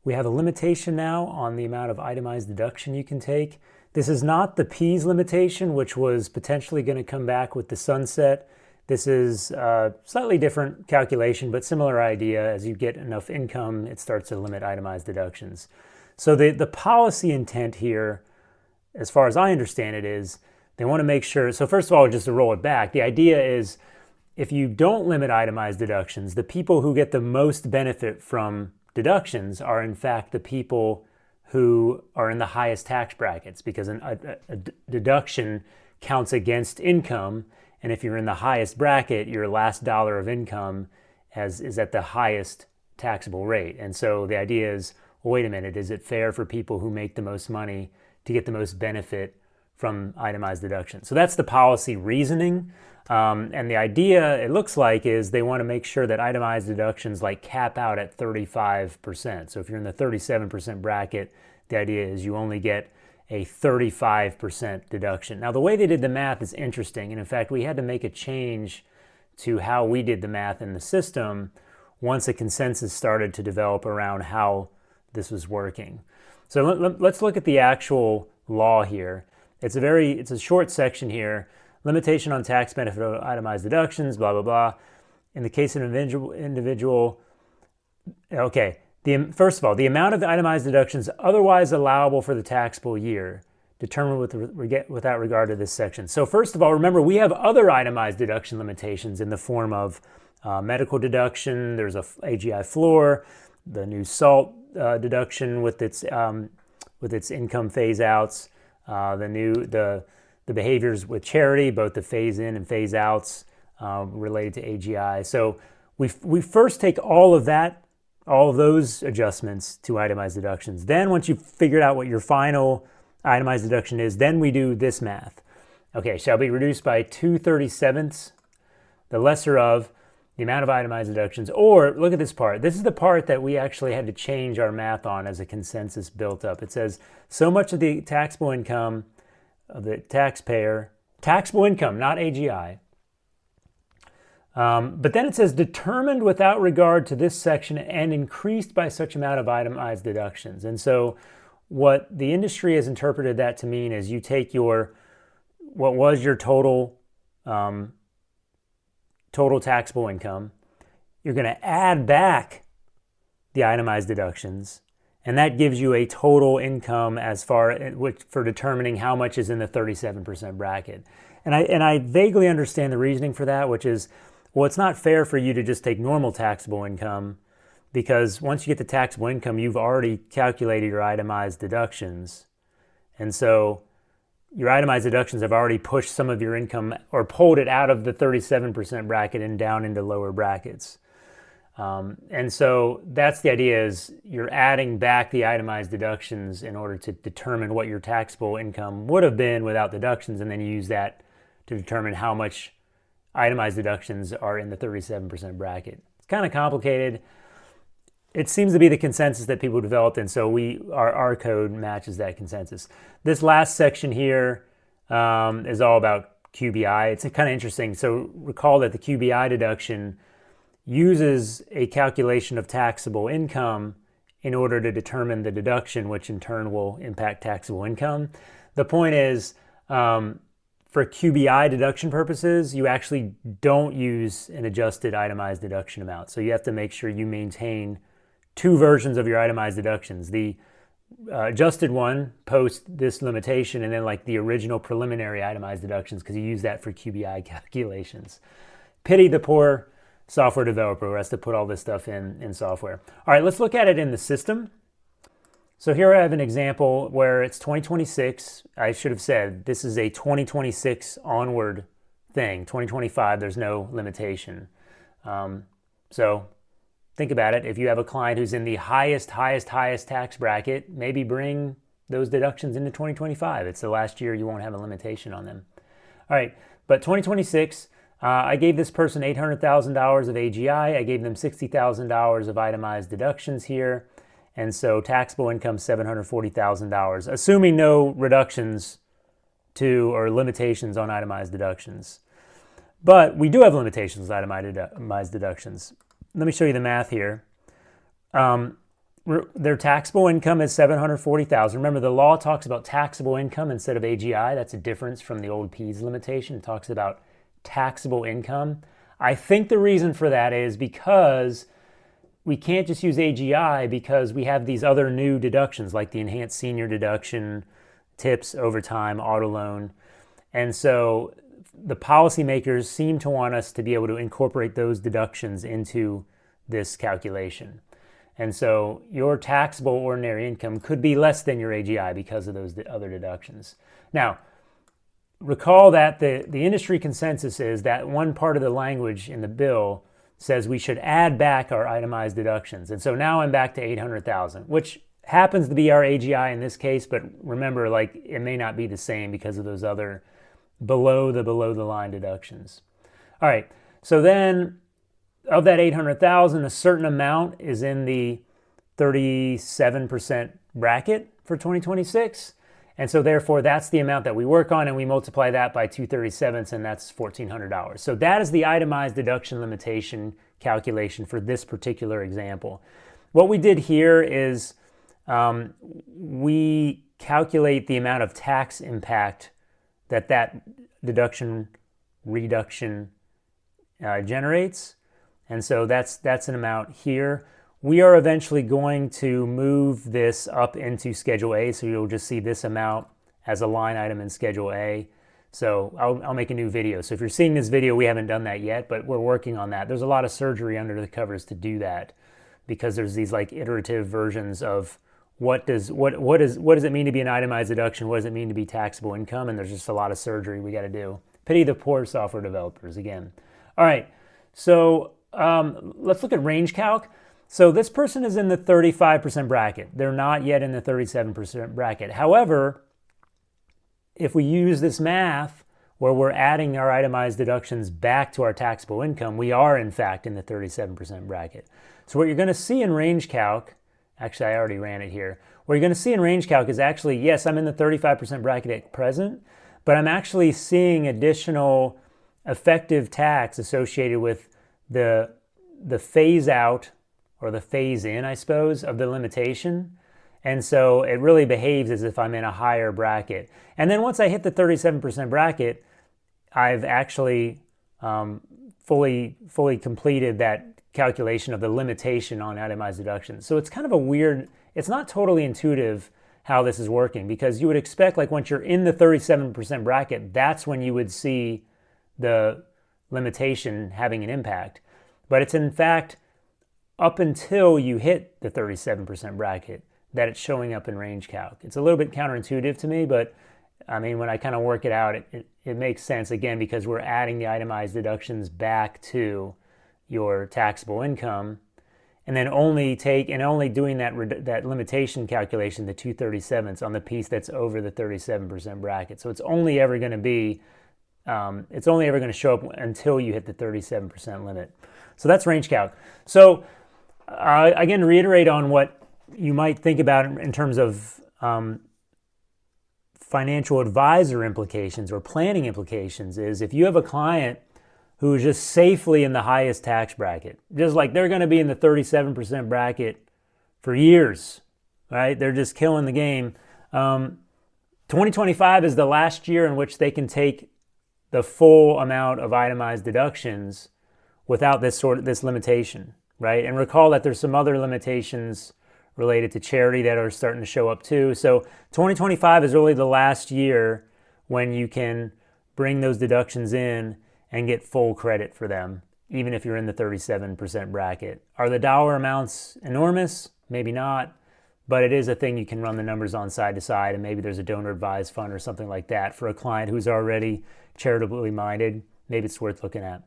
We have a limitation now on the amount of itemized deduction you can take. This is not the P's limitation, which was potentially going to come back with the sunset. This is a slightly different calculation, but similar idea. As you get enough income, it starts to limit itemized deductions. So the policy intent here, as far as I understand it, is they want to make sure, so first of all, just to roll it back, the idea is if you don't limit itemized deductions, the people who get the most benefit from deductions are in fact the people who are in the highest tax brackets, because a deduction counts against income, and if you're in the highest bracket, your last dollar of income is at the highest taxable rate. And so the idea is, well, wait a minute, is it fair for people who make the most money to get the most benefit from itemized deduction? So that's the policy reasoning. And the idea, it looks like, is they want to make sure that itemized deductions like cap out at 35%. So if you're in the 37% bracket, the idea is you only get a 35% deduction. Now, the way they did the math is interesting. And in fact, we had to make a change to how we did the math in the system once a consensus started to develop around how this was working. So let's look at the actual law here. It's a short section here. Limitation on tax benefit of itemized deductions, blah, blah, blah. In the case of an individual, okay. First of all, the amount of the itemized deductions otherwise allowable for the taxable year, determined without regard to this section. So first of all, remember, we have other itemized deduction limitations in the form of medical deduction. There's a AGI floor, the new SALT deduction with its income phase outs, the behaviors with charity, both the phase in and phase outs related to AGI. So we first take all of those adjustments to itemized deductions. Then once you've figured out what your final itemized deduction is, then we do this math. Okay, shall be reduced by 2/37, the lesser of the amount of itemized deductions. Or look at this part. This is the part that we actually had to change our math on as a consensus built up. It says so much of the taxable income of the taxpayer, taxable income, not AGI. But then it says determined without regard to this section and increased by such amount of itemized deductions. And so what the industry has interpreted that to mean is you take what was your total taxable income, you're going to add back the itemized deductions, and that gives you a total income for determining how much is in the 37% bracket. And I vaguely understand the reasoning for that, which is, well, it's not fair for you to just take normal taxable income, because once you get the taxable income, you've already calculated your itemized deductions. And so your itemized deductions have already pushed some of your income or pulled it out of the 37% bracket and down into lower brackets. And so that's the idea, is you're adding back the itemized deductions in order to determine what your taxable income would have been without deductions, and then you use that to determine how much itemized deductions are in the 37% bracket. It's kind of complicated. It seems to be the consensus that people developed, and so our code matches that consensus. This last section here is all about QBI. It's kind of interesting. So recall that the QBI deduction uses a calculation of taxable income in order to determine the deduction, which in turn will impact taxable income. The point is, for QBI deduction purposes, you actually don't use an adjusted itemized deduction amount. So you have to make sure you maintain two versions of your itemized deductions. The adjusted one post this limitation, and then like the original preliminary itemized deductions, because you use that for QBI calculations. Pity the poor software developer who has to put all this stuff in software. All right, let's look at it in the system. So here I have an example where it's 2026. I should have said this is a 2026 onward thing. 2025, there's no limitation. So think about it. If you have a client who's in the highest tax bracket, maybe bring those deductions into 2025. It's the last year you won't have a limitation on them. All right, but 2026, I gave this person $800,000 of AGI. I gave them $60,000 of itemized deductions here. And so taxable income, $740,000, assuming no reductions to or limitations on itemized deductions. But we do have limitations on itemized deductions. Let me show you the math here. their taxable income is $740,000. Remember, the law talks about taxable income instead of AGI. That's a difference from the old P's limitation. It talks about taxable income. I think the reason for that is because we can't just use AGI because we have these other new deductions like the enhanced senior deduction, tips, overtime, auto loan. And so the policymakers seem to want us to be able to incorporate those deductions into this calculation. And so your taxable ordinary income could be less than your AGI because of those other deductions. Now, recall that the industry consensus is that one part of the language in the bill says we should add back our itemized deductions. And so now I'm back to $800,000, which happens to be our AGI in this case, but remember, like, it may not be the same because of those other below the line deductions. All right, so then of that $800,000, a certain amount is in the 37% bracket for 2026. And so therefore, that's the amount that we work on, and we multiply that by 2/37, and that's $1,400. So that is the itemized deduction limitation calculation for this particular example. What we did here is we calculate the amount of tax impact that deduction reduction generates. And so that's an amount here. We are eventually going to move this up into Schedule A, so you'll just see this amount as a line item in Schedule A. So I'll make a new video. So if you're seeing this video, we haven't done that yet, but we're working on that. There's a lot of surgery under the covers to do that because there's these like iterative versions of what does it mean to be an itemized deduction? What does it mean to be taxable income? And there's just a lot of surgery we got to do. Pity the poor software developers again. All right, so let's look at range calc. So this person is in the 35% bracket. They're not yet in the 37% bracket. However, if we use this math where we're adding our itemized deductions back to our taxable income, we are in fact in the 37% bracket. So what you're going to see in range calc, actually I already ran it here, what you're going to see in range calc is actually, yes, I'm in the 35% bracket at present, but I'm actually seeing additional effective tax associated with the phase out or the phase in, I suppose, of the limitation. And so it really behaves as if I'm in a higher bracket. And then once I hit the 37% bracket, I've actually fully completed that calculation of the limitation on itemized deductions. So it's kind of a weird, it's not totally intuitive how this is working, because you would expect, like, once you're in the 37% bracket, that's when you would see the limitation having an impact. But it's in fact up until you hit the 37% bracket that it's showing up in range calc. It's a little bit counterintuitive to me, but I mean, when I kind of work it out, it makes sense, again, because we're adding the itemized deductions back to your taxable income, and then only doing that limitation calculation, the 2/37 on the piece that's over the 37% bracket. So it's only ever going to show up until you hit the 37% limit. So that's range calc. So again, reiterate on what you might think about in terms of financial advisor implications or planning implications is if you have a client who is just safely in the highest tax bracket, just like they're going to be in the 37% bracket for years, right? They're just killing the game. 2025 is the last year in which they can take the full amount of itemized deductions without this limitation, right? And recall that there's some other limitations related to charity that are starting to show up too. So 2025 is really the last year when you can bring those deductions in and get full credit for them, even if you're in the 37% bracket. Are the dollar amounts enormous? Maybe not, but it is a thing you can run the numbers on side to side, and maybe there's a donor advised fund or something like that for a client who's already charitably minded. Maybe it's worth looking at.